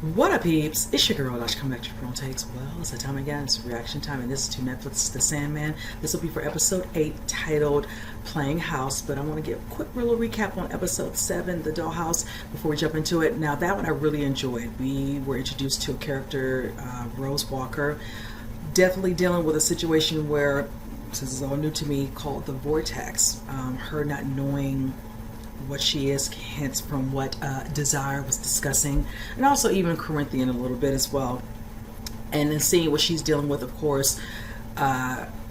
What up, peeps? It's your girl, Dash, coming back to your phone takes. Well, it's the time again. It's reaction time, and this is to Netflix, The Sandman. This will be for episode 8, titled Playing House. But I want to give a quick little recap on episode 7, The Dollhouse, before we jump into it. Now, that one I really enjoyed. We were introduced to a character, Rose Walker, definitely dealing with a situation where, since it's all new to me, called the Vortex. Her not knowing what she is, hence from what Desire was discussing, and also even Corinthian a little bit as well. And then seeing what she's dealing with, of course,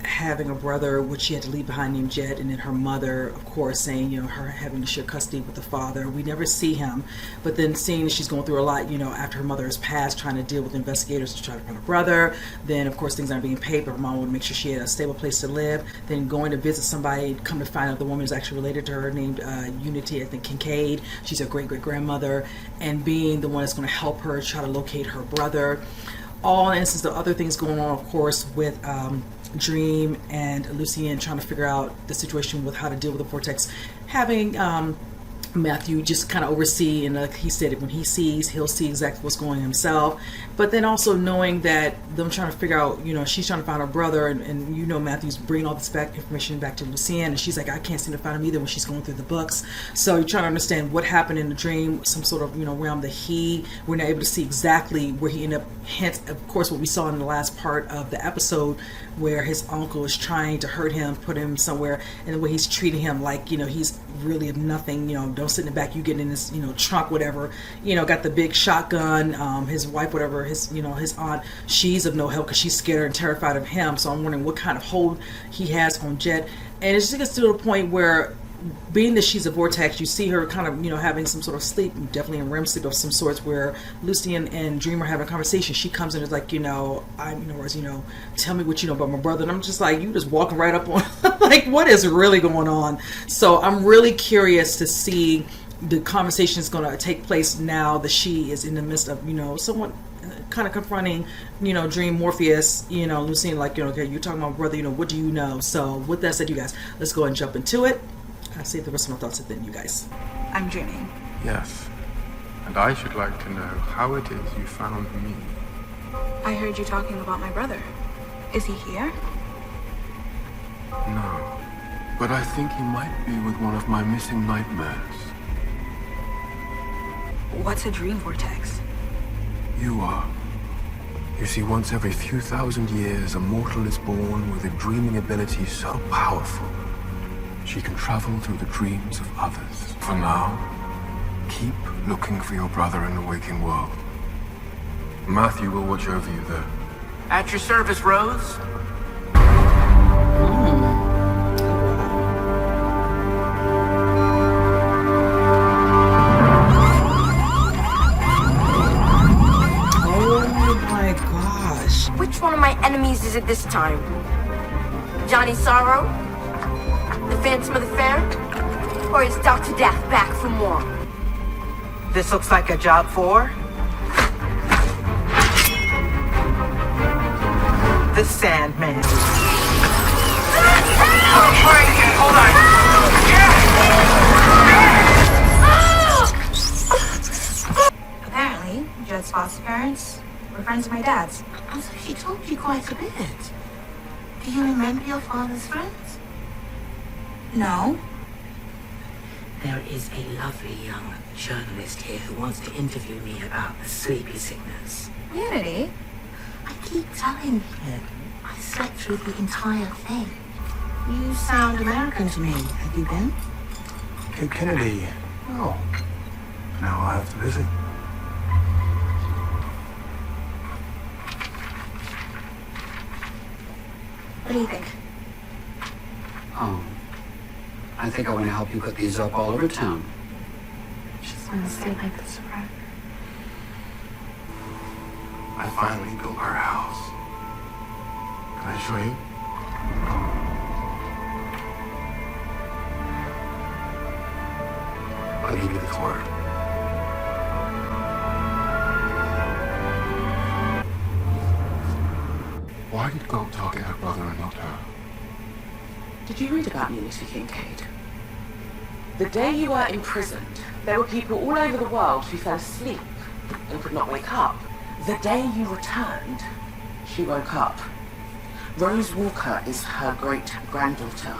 having a brother which she had to leave behind named Jed, and then her mother, of course, saying, you know, her having to share custody with the father. We never see him, but then seeing that she's going through a lot, you know, after her mother has passed, trying to deal with investigators to try to find her brother. Then, of course, things aren't being paid, but her mom wanted to make sure she had a stable place to live. Then going to visit somebody, come to find out the woman is actually related to her, named Unity, I think, Kincaid. She's her great-great-grandmother, and being the one that's going to help her try to locate her brother. All instances of other things going on, of course, with Dream and Lucien trying to figure out the situation with how to deal with the vortex, having Matthew just kind of oversee, and like he said, when he sees, he'll see exactly what's going on himself. But then also knowing that them trying to figure out, you know, she's trying to find her brother, and you know, Matthew's bringing all this information back to Lucien, and she's like, I can't seem to find him either when she's going through the books. So you're trying to understand what happened in the dream, some sort of, you know, realm that we're not able to see exactly where he ended up. Hence, of course, what we saw in the last part of the episode, where his uncle is trying to hurt him, put him somewhere, and the way he's treating him like, you know, he's really of nothing. You know, don't sit in the back, you get in this, you know, trunk, whatever, you know, got the big shotgun. His wife, whatever, his, you know, his aunt, she's of no help because she's scared and terrified of him. So I'm wondering what kind of hold he has on Jet. And it just gets to the point where, being that she's a vortex, you see her kind of, you know, having some sort of sleep, definitely in REM sleep of some sorts, where Lucien and Dream are having a conversation. She comes in and is like, you know, tell me what you know about my brother. And I'm just like, you just walking right up on, like, what is really going on? So I'm really curious to see the conversation is going to take place now that she is in the midst of, you know, someone kind of confronting, you know, Dream, Morpheus, you know, Lucien, like, you know, okay, you're talking about my brother, you know, what do you know? So with that said, you guys, let's go ahead and jump into it. I'll save the rest of my thoughts at the end, you guys. I'm dreaming. Yes. And I should like to know how it is you found me. I heard you talking about my brother. Is he here? No. But I think he might be with one of my missing nightmares. What's a dream vortex? You are. You see, once every few thousand years, a mortal is born with a dreaming ability so powerful she can travel through the dreams of others. For now, keep looking for your brother in the waking world. Matthew will watch over you there. At your service, Rose. Oh my gosh. Which one of my enemies is it this time? Johnny Sorrow? The Phantom of the Fair? Or is Dr. Death back for more? This looks like a job for the Sandman. Hold on. Apparently, Jed's foster parents were friends of my dad's. So she told you quite a bit. Do you remember your father's friends? No. There is a lovely young journalist here who wants to interview me about the sleepy sickness. Unity? I keep telling him I slept through the entire thing. You sound American to me. Have you been? Cape Kennedy. Oh. Now I'll have to visit. What do you think? I think I want to help you put these up all over town. Just want to stay like this forever. I finally built our house. Can I show you? I'll give you the tour. Why did God target her brother and not her? Did you read about Unity, Kincaid? The day you were imprisoned, there were people all over the world who fell asleep and could not wake up. The day you returned, she woke up. Rose Walker is her great-granddaughter.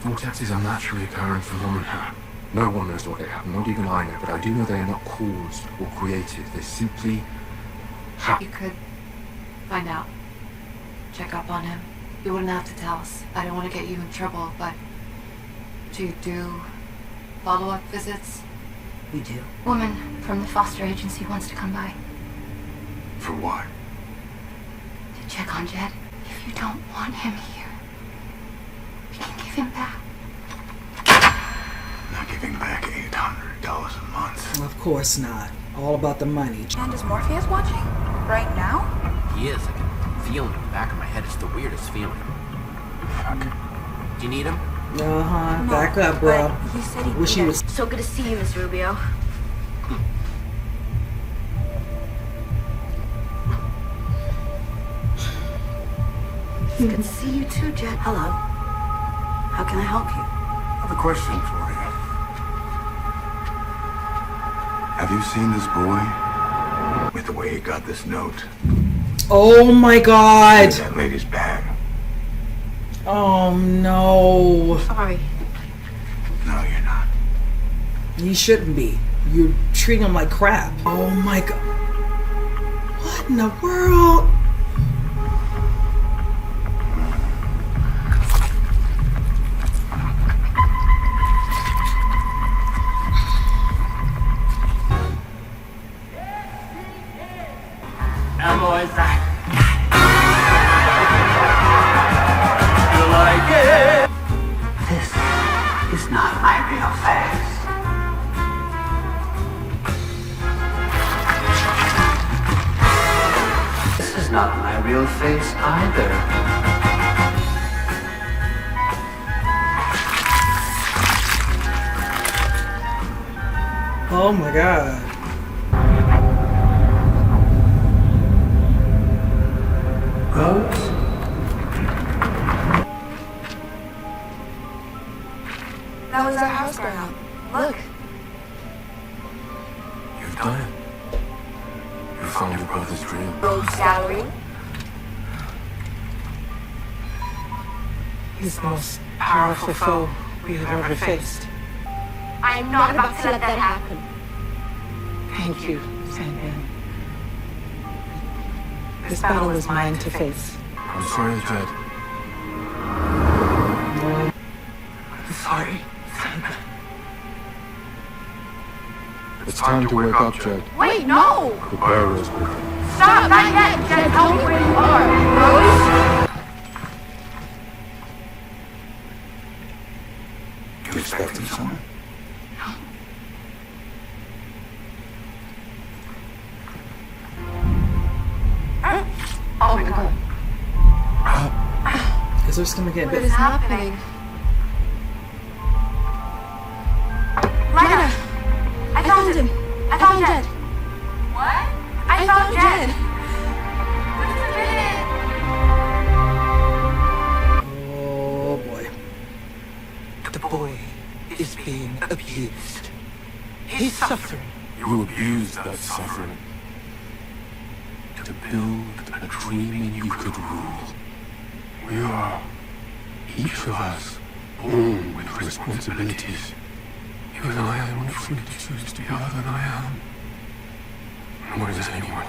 Vortexes are naturally occurring phenomena. No one knows what they happen, not even I know, but I do know they are not caused or created. They simply happen. You could find out. Check up on him. You wouldn't have to tell us. I don't want to get you in trouble, but do you do follow-up visits? We do. Woman from the foster agency wants to come by. For what? To check on Jed. If you don't want him here, we can give him back. Not giving back $800 a month. Of course not. All about the money. And is Morpheus watching? Right now? He is. I can feel him in the back of my head. It's the weirdest feeling. Fuck. Do you need him? Uh-huh. Back up, bro. But he said he Wish he was. So good to see you, Miss Rubio. It's good to see you too, Jed. Hello. How can I help you? I have a question for you. Have you seen this boy? With the way he got this note? Oh my god. In that lady's bag. Oh no. Sorry. No, you're not. You shouldn't be. You're treating him like crap. Oh my god. What in the world? This is not my real face. This is not my real face either. Oh my god. Rose? That was our house girl. Look. You've done it. You found your brother's dream. Road salary. He's the most powerful foe we have ever faced. I am not about to let that happen. Thank you, Sandman. This battle is mine to face. I'm sorry, Jed. I'm sorry, Sandman. It's time to wake up, Jed. Wait, no! The bearer is woken. Stop! Not yet! Jed, tell me where you are. Rose? You expecting someone? Oh my god. Is this gonna get a What bit? is happening? Lida! I found him! I found Jed! What? I found Jed! Oh boy. The boy is being abused. He's suffering. You abused that suffering to build a dream you could rule. We are, each of us, born with responsibilities. Even I am not free to choose to be other than I am. Nor is anyone.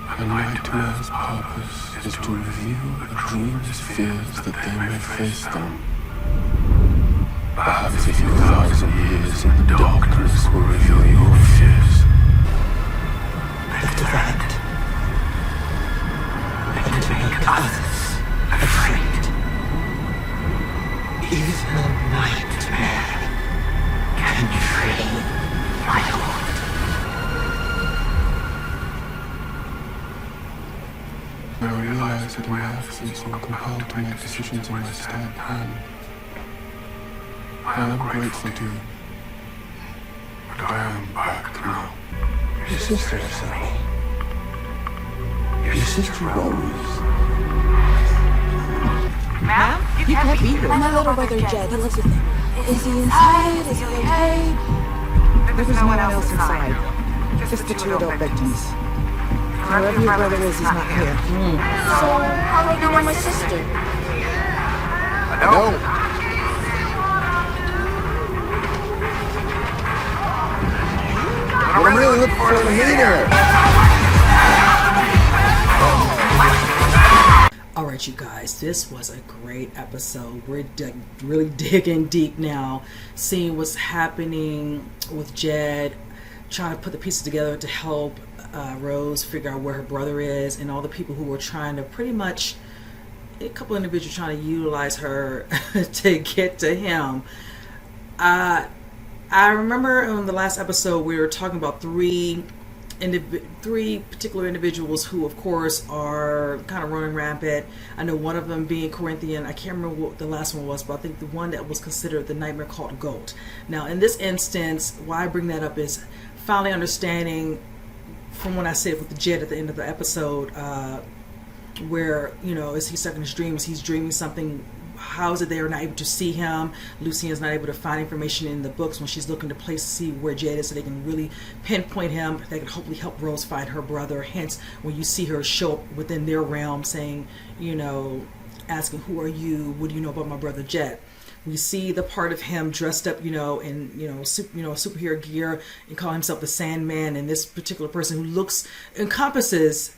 A night man's purpose is to reveal a dreamer's fears that they may face them. Perhaps a few thousand years in the darkness will reveal your fears. Lift that. And make others afraid. Even a nightmare can free my lord. I realize that in my absence I'm compelled to make decisions in my stead, and I am grateful to you. But I am back now. Your sister, Sonny. Your sister Rose. Ma'am? You can't be here. My little brother Jed, he lives with me. Is he inside? Is he okay? There's no one else inside. Just Just the two adult victims. Whoever your brother is, he's not here. So, how do I know my sister? No. I'm really looking for to meet her. All right, you guys, this was a great episode. We're really digging deep now, seeing what's happening with Jed, trying to put the pieces together to help Rose figure out where her brother is, and all the people who were trying to pretty much, a couple of individuals trying to utilize her to get to him. I remember in the last episode we were talking about three particular individuals who, of course, are kind of running rampant. I know one of them being Corinthian. I can't remember what the last one was, but I think the one that was considered the nightmare called Goat. Now, in this instance, why I bring that up is finally understanding from when I said with the Jed at the end of the episode, where, you know, is he stuck in his dreams? He's dreaming something. How is it they are not able to see him? Lucien's not able to find information in the books when she's looking to place to see where Jed is, so they can really pinpoint him. They can hopefully help Rose find her brother. Hence, when you see her show up within their realm, saying, you know, asking, "Who are you? What do you know about my brother Jed?" We see the part of him dressed up, you know, in superhero gear, and call himself the Sandman. And this particular person who encompasses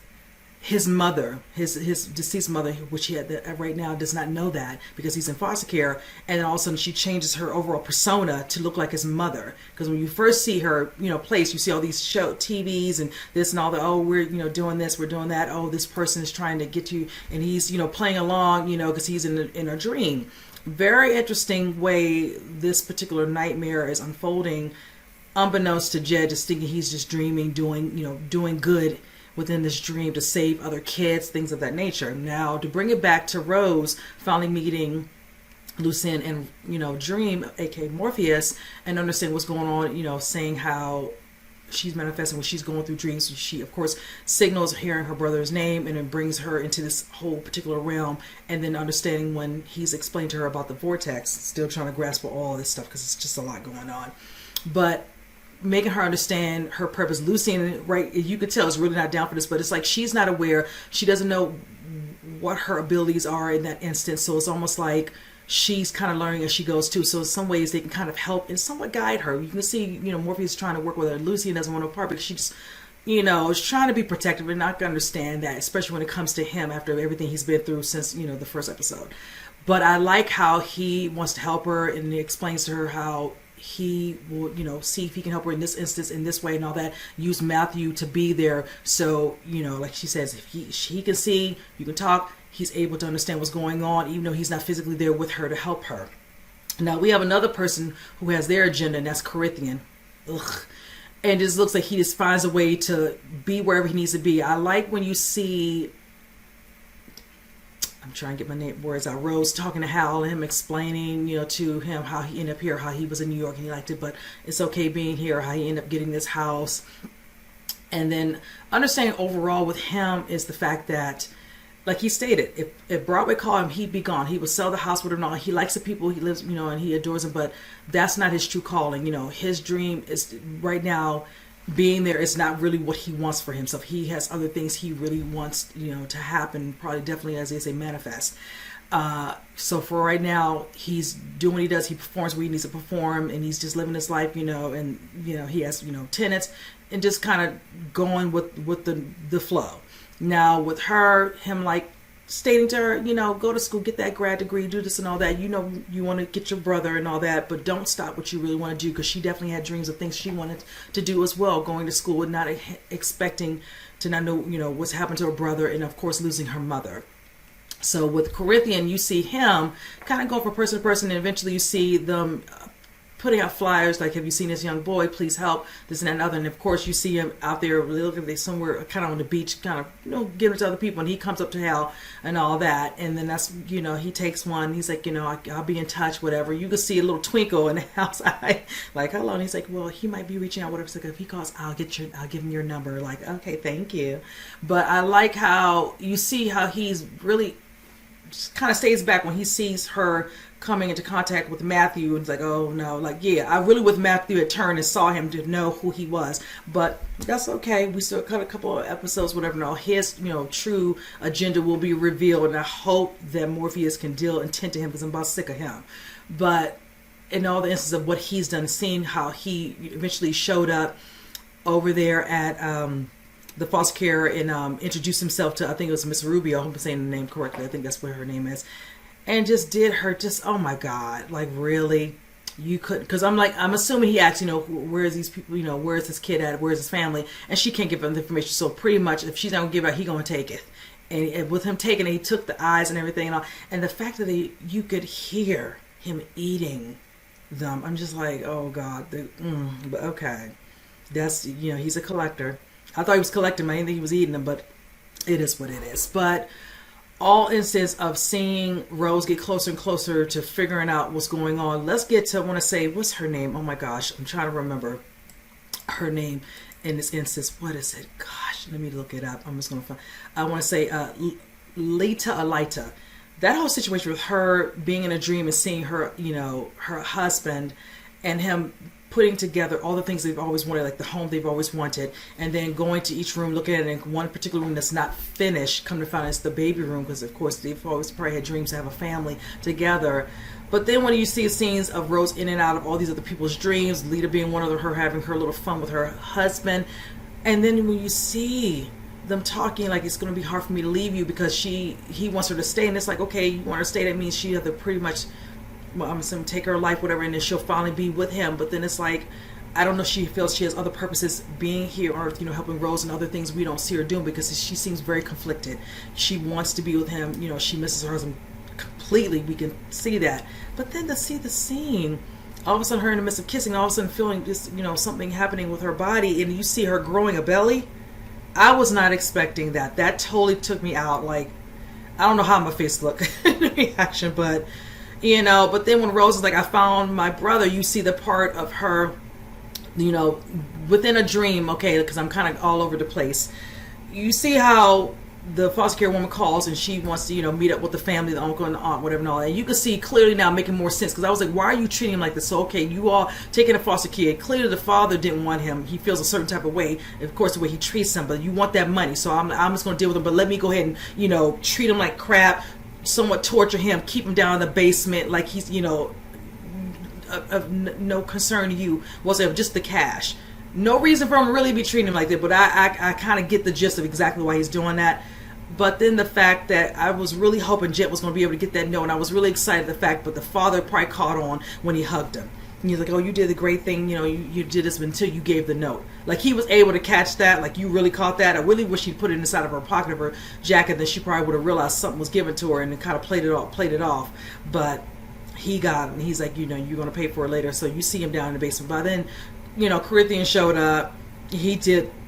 his mother, his deceased mother, which he had right now does not know that because he's in foster care, and then all of a sudden she changes her overall persona to look like his mother. Because when you first see her, you know, place, you see all these TVs and this and all that. Oh, we're, you know, doing this, we're doing that. Oh, this person is trying to get you, and he's, you know, playing along, you know, because he's in a dream. Very interesting way this particular nightmare is unfolding, unbeknownst to Jed, just thinking he's just dreaming, doing good within this dream to save other kids, things of that nature. Now, to bring it back to Rose finally meeting Lucien and, you know, Dream, aka Morpheus, and understand what's going on, you know, saying how she's manifesting when she's going through dreams. She, of course, signals hearing her brother's name, and it brings her into this whole particular realm, and then understanding when he's explained to her about the vortex, still trying to grasp all this stuff because it's just a lot going on. But making her understand her purpose. Lucien, right, you could tell is really not down for this, but it's like she's not aware. She doesn't know what her abilities are in that instance. So it's almost like she's kind of learning as she goes too. So in some ways they can kind of help and somewhat guide her. You can see, you know, Morpheus trying to work with her. Lucien doesn't want to part because she just, you know, is trying to be protective and not going to understand that, especially when it comes to him after everything he's been through since, you know, the first episode. But I like how he wants to help her, and he explains to her how he will, you know, see if he can help her in this instance, in this way and all that. Use Matthew to be there. So, you know, like she says, if he can see, you can talk, he's able to understand what's going on, even though he's not physically there with her to help her. Now, we have another person who has their agenda, and that's Corinthian. Ugh. And it just looks like he just finds a way to be wherever he needs to be. I like when you see, I'm trying to get my words out, Rose talking to Hal, and him explaining, you know, to him how he ended up here, how he was in New York and he liked it, but it's okay being here, how he ended up getting this house. And then understanding overall with him is the fact that, like he stated, if Broadway called him, he'd be gone. He would sell the house with her and all. He likes the people he lives, you know, and he adores them, but that's not his true calling. You know, his dream is right now being there is not really what he wants for himself. He has other things he really wants, you know, to happen, probably definitely, as they say, manifest. So for right now, he's doing what he does. He performs where he needs to perform, and he's just living his life, you know, and, you know, he has, you know, tenants, and just kind of going with the flow. Now with her, him like stating to her, you know, go to school, get that grad degree, do this and all that. You know, you want to get your brother and all that, but don't stop what you really want to do, because she definitely had dreams of things she wanted to do as well, going to school and not expecting to not know, you know, what's happened to her brother, and of course losing her mother. So with Corinthian, you see him kind of go from person to person, and eventually you see them putting out flyers like, have you seen this young boy, please help, this and that and other. And of course you see him out there looking somewhere kind of on the beach, kind of, you know, giving it to other people, and he comes up to Hal and all that. And then that's, you know, he takes one, he's like, you know, I'll be in touch, whatever. You can see a little twinkle in Hal's eye, like, hello. And he's like, well, he might be reaching out, whatever. So if he calls, I'll give him your number. Like, okay, thank you. But I like how you see how he's really kind of stays back when he sees her coming into contact with Matthew, and it's like, oh no, like, yeah, I really with Matthew had turned and saw him to know who he was, but that's okay. We still cut a couple of episodes, whatever. Now his, true agenda will be revealed, and I hope that Morpheus can deal intent to him, because I'm about sick of him. But in all the instances of what he's done, seeing how he eventually showed up over there at the foster care and introduced himself to, I think it was Miss Rubio. I hope I'm saying the name correctly. I think that's what her name is. And just did her just, oh my God, like really? You couldn't, because I'm assuming he asked, where's these people, where's this kid at, where's his family? And she can't give him the information. So pretty much if she's not going to give it out, he's going to take it. And with him taking it, he took the eyes and everything and all. And the fact that you could hear him eating them, I'm just like, oh God. But okay. That's, he's a collector. I thought he was collecting them. I didn't think he was eating them, but it is what it is. But all instance of seeing Rose get closer and closer to figuring out what's going on. Let's get to, I want to say, what's her name? Oh my gosh, I'm trying to remember her name in this instance. What is it? Gosh, let me look it up. I'm just going to find, I want to say Alita. That whole situation with her being in a dream and seeing her, her husband and him putting together all the things they've always wanted, like the home they've always wanted, and then going to each room, looking at it in one particular room that's not finished, come to find out it's the baby room, because of course they've always probably had dreams to have a family together. But then when you see scenes of Rose in and out of all these other people's dreams, Lita being one of them, her having her little fun with her husband, and then when you see them talking like it's going to be hard for me to leave you because he wants her to stay, and it's like, okay, you want her to stay, that means she had to pretty much, well, I'm assuming take her life, whatever, and then she'll finally be with him. But then it's like, I don't know, she feels she has other purposes being here on Earth, helping Rose and other things we don't see her doing, because she seems very conflicted. She wants to be with him, she misses her husband completely, we can see that. But then to see the scene, all of a sudden her in the midst of kissing, all of a sudden feeling just, something happening with her body, and you see her growing a belly. I was not expecting that. That totally took me out. Like, I don't know how my face looked in the reaction, but but then when Rose is like, I found my brother, you see the part of her, within a dream, okay, because I'm kind of all over the place. You see how the foster care woman calls and she wants to, meet up with the family, the uncle and the aunt, whatever and all that. And you can see clearly now making more sense, because I was like, why are you treating him like this? So, okay, you all taking a foster kid. Clearly the father didn't want him. He feels a certain type of way, of course, the way he treats him, but you want that money. So I'm just going to deal with him, but let me go ahead and, treat him like crap, somewhat torture him, keep him down in the basement like he's, of no concern to you whatsoever, just the cash. No reason for him to really be treating him like that, but I kind of get the gist of exactly why he's doing that. But then the fact that I was really hoping Jet was going to be able to get that note, and I was really excited the fact, but the father probably caught on when he hugged him. And he's like, oh, you did the great thing, you did this until you gave the note. Like, he was able to catch that, like, you really caught that. I really wish he'd put it inside of her pocket of her jacket, then she probably would have realized something was given to her and then kind of played it off. But he got it, and he's like, you're going to pay for it later. So you see him down in the basement. By then, Corinthian showed up. He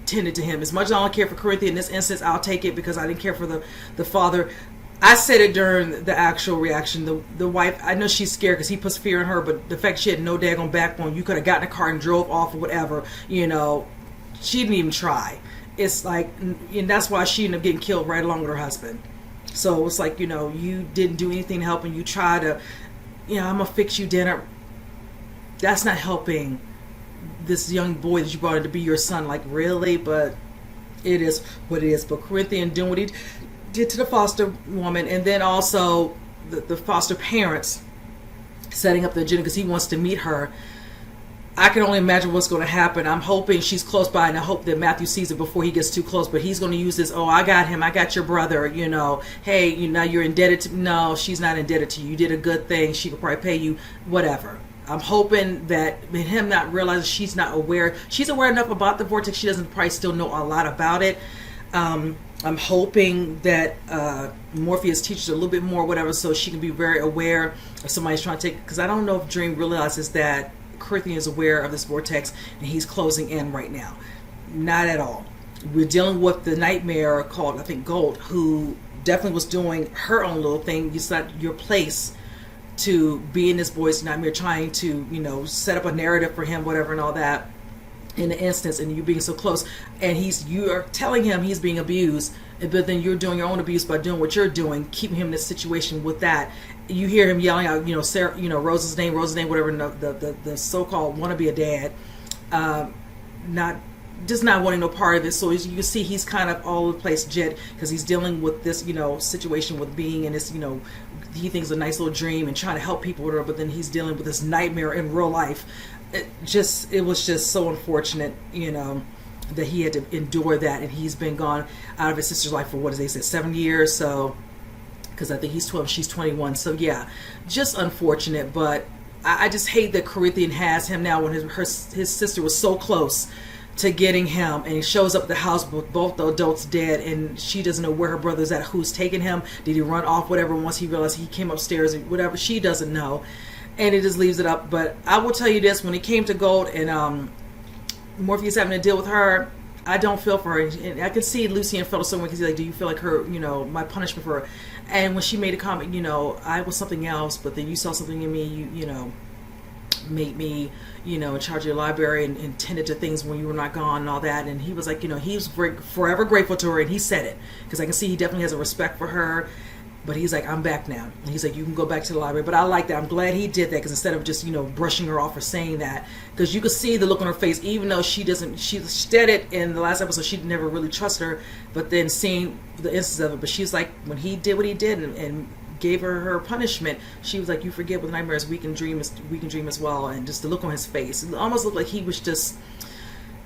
tended to him. As much as I don't care for Corinthian in this instance, I'll take it, because I didn't care for the father. I said it during the actual reaction. The wife, I know she's scared because he puts fear in her, but the fact she had no daggone backbone, you could have gotten in a car and drove off or whatever, she didn't even try. It's like, and that's why she ended up getting killed right along with her husband. So it's like, you didn't do anything to help, and you try to, I'm gonna fix you dinner. That's not helping this young boy that you brought in to be your son. Like, really? But it is what it is. But Corinthian doing what he did to the foster woman, and then also the foster parents setting up the agenda because he wants to meet her. I can only imagine what's going to happen. I'm hoping she's close by, and I hope that Matthew sees it before he gets too close. But he's going to use this, oh, I got him, I got your brother, hey, now you're indebted to, no, she's not indebted to you. You did a good thing. She could probably pay you, whatever. I'm hoping that him not realizing she's not aware. She's aware enough about the vortex. She doesn't probably still know a lot about it. I'm hoping that Morpheus teaches her a little bit more, whatever, so she can be very aware if somebody's trying to take, because I don't know if Dream realizes that Corinthian is aware of this vortex and he's closing in right now. Not at all. We're dealing with the nightmare called, I think, Gold, who definitely was doing her own little thing. It's not your place to be in this boy's nightmare, trying to, set up a narrative for him, whatever, and all that in the instance, and you being so close, and you are telling him he's being abused, but then you're doing your own abuse by doing what you're doing, keeping him in this situation with that. You hear him yelling out, Sarah, Rose's name, whatever, the so-called wannabe a dad, not wanting no part of it. So as you can see, he's kind of all over the place, Jet, because he's dealing with this, situation with being in this, he thinks a nice little dream and trying to help people, whatever, but then he's dealing with this nightmare in real life. It was just so unfortunate, that he had to endure that, and he's been gone out of his sister's life for, what did they say, 7 years, so, because I think he's 12, she's 21, so yeah, just unfortunate. But I just hate that Corinthian has him now when his sister was so close to getting him, and he shows up at the house with both the adults dead, and she doesn't know where her brother's at, who's taking him, did he run off, whatever, once he realized he came upstairs, or whatever, she doesn't know, and it just leaves it up. But I will tell you this, when it came to Gold and Morpheus having to deal with her, I don't feel for her, and I can see Lucian felt a certain way, because he's like, do you feel like her, my punishment for her? And when she made a comment, I was something else, but then you saw something in me, you made me, in charge of your library and tended to things when you were not gone and all that. And he was like, he's forever grateful to her, and he said it, because I can see he definitely has a respect for her. But he's like, I'm back now. And he's like, you can go back to the library. But I like that. I'm glad he did that, because instead of just, brushing her off or saying that, because you could see the look on her face, even though she said it in the last episode, she never really trusted her, but then seeing the instance of it. But she's like, when he did what he did and gave her punishment, she was like, you forget with nightmares, we can dream as well. And just the look on his face, it almost looked like he was just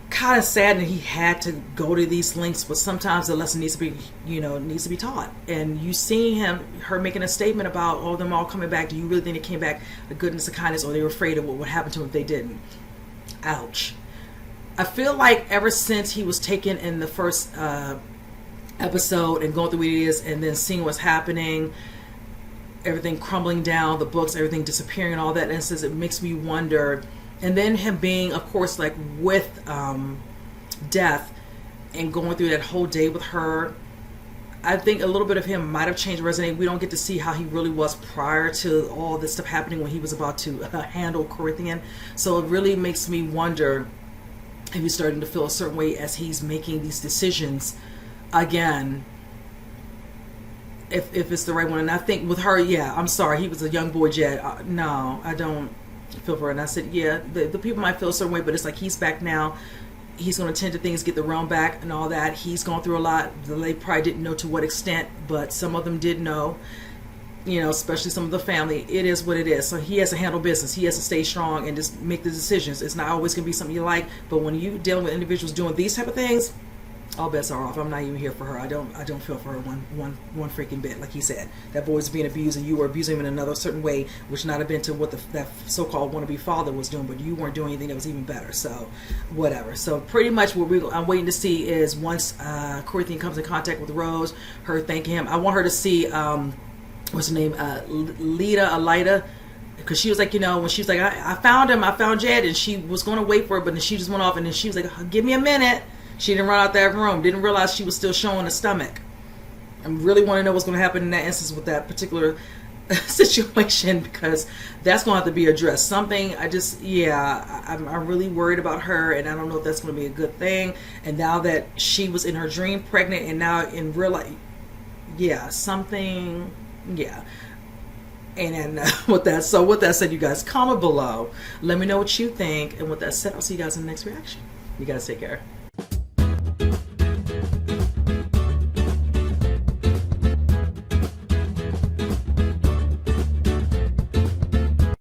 kind of sad that he had to go to these lengths, but sometimes the lesson needs to be taught. And you seeing her making a statement about them all coming back. Do you really think they came back the goodness and kindness, or they were afraid of what would happen to them if they didn't? Ouch. I feel like ever since he was taken in the first episode and going through what it is, and then seeing what's happening, everything crumbling down, the books, everything disappearing and all that, and it makes me wonder. And then him being, of course, like with Death and going through that whole day with her, I think a little bit of him might have changed Resident. We don't get to see how he really was prior to all this stuff happening when he was about to handle Corinthian. So it really makes me wonder if he's starting to feel a certain way as he's making these decisions again, if it's the right one. And I think with her, yeah, I'm sorry, he was a young boy Jet. No, I don't feel for her. And I said, yeah, the people might feel a certain way, but it's like he's back now. He's going to tend to things, get the realm back and all that. He's gone through a lot. They probably didn't know to what extent, but some of them did know, especially some of the family. It is what it is. So he has to handle business. He has to stay strong and just make the decisions. It's not always going to be something you like, but when you dealing with individuals doing these type of things, all bets are off. I'm not even here for her. I don't feel for her one freaking bit. Like he said, that boy was being abused, and you were abusing him in another certain way, which not have been to what that so-called wannabe father was doing, but you weren't doing anything that was even better. So whatever. So pretty much what I'm waiting to see is once Corinthian comes in contact with Rose, her thanking him. I want her to see what's her name, Alida. Because she was like, when she was like, I found him, I found Jed, and she was going to wait for it, but then she just went off, and then she was like, give me a minute. She didn't run out that room. Didn't realize she was still showing a stomach. I really want to know what's going to happen in that instance with that particular situation, because that's going to have to be addressed. Something, I'm really worried about her, and I don't know if that's going to be a good thing. And now that she was in her dream pregnant, and now in real life, something. And with that said, you guys, comment below. Let me know what you think. And with that said, I'll see you guys in the next reaction. You guys take care.